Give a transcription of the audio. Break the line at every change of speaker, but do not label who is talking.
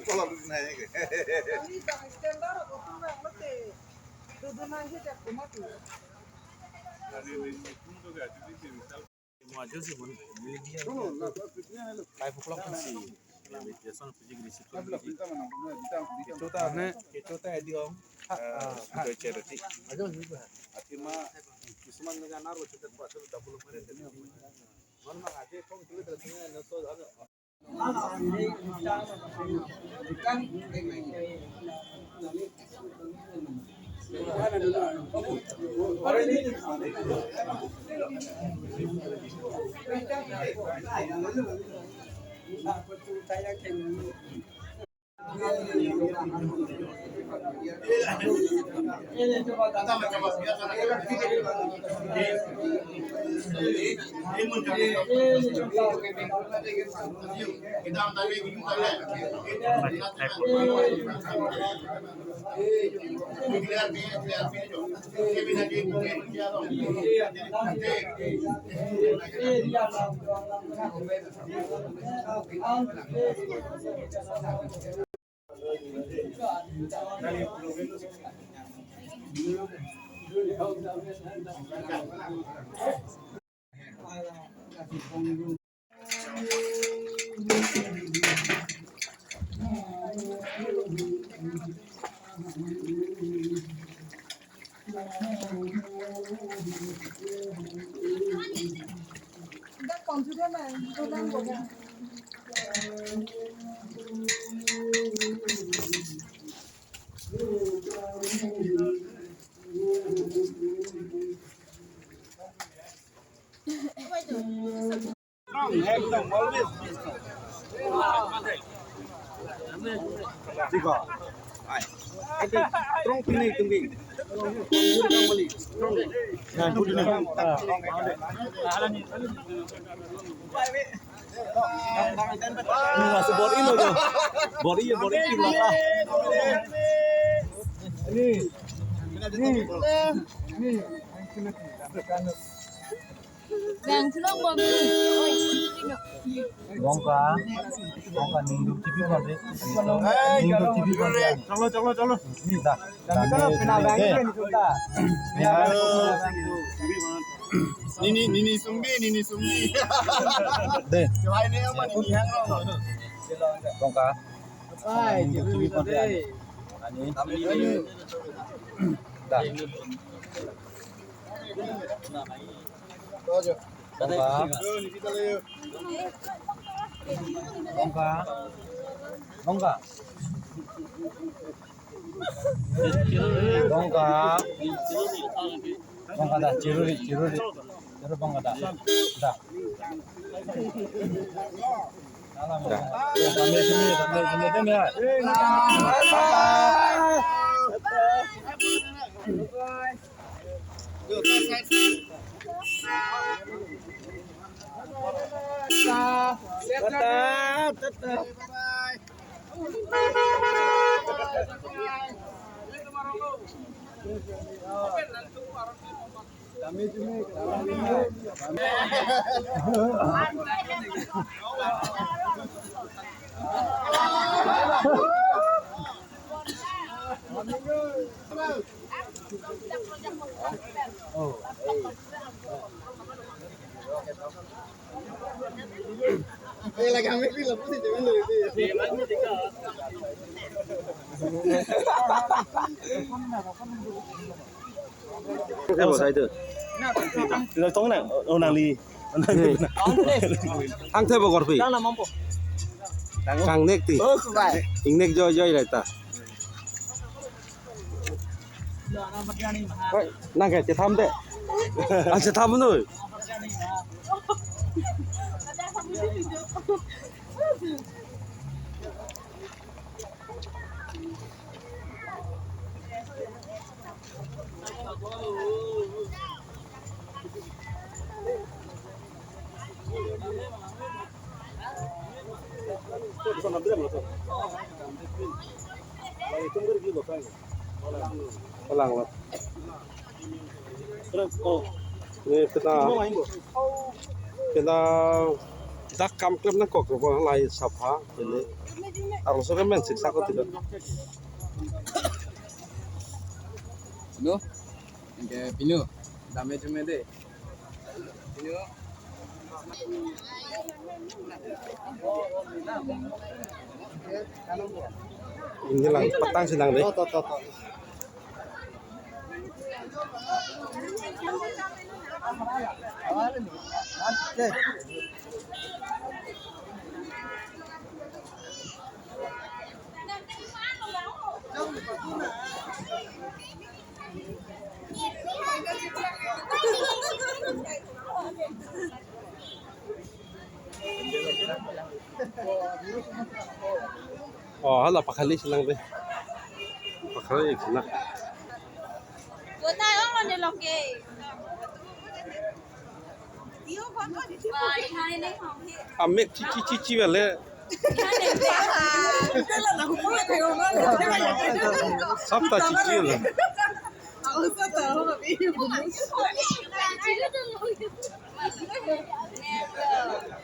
Kalau lu naik Trong pilih tinggi. Nah, masuk bor ini loh. Bor ini lah. Ini.
Vàng thứ long bom ôi
Bongka ninduk TV kon deh. Ninduk TV kon deh. Chalo. Ini dah.
Dan kalau pina bang ini sudah.
Nini sumbi.
Deh.
Kemarin ini apa nini hang lo?
Bongka.
Ay,
Ninduk TV kon deh. Ani. Dah. Bongka dah, ciruri, bongka dah. Dah. Sambil sini ya.
Tetap.
Lagi ambil film sih jangan lu itu.
Apa saya itu?
Tidak tahu nak orang li.
Ang thebo korpi. Kang nek ti. Ing nek joy lai ta. Nang keจะทำเด้อาจจะทำหน่อย Lang lah. Oh, ini kita.
Pena dak kam klem na kok ko lai sapha pele aro so men siksa ko tidak
Pino, yang Pino, dame cuma deh. Pino.
ini lang petang senang deh oh hala pakali senang deh pakali senang
Bữa tay ông còn để lọc kì. Bài hai này không hết.
amek cici bele sabta cici lah
Never.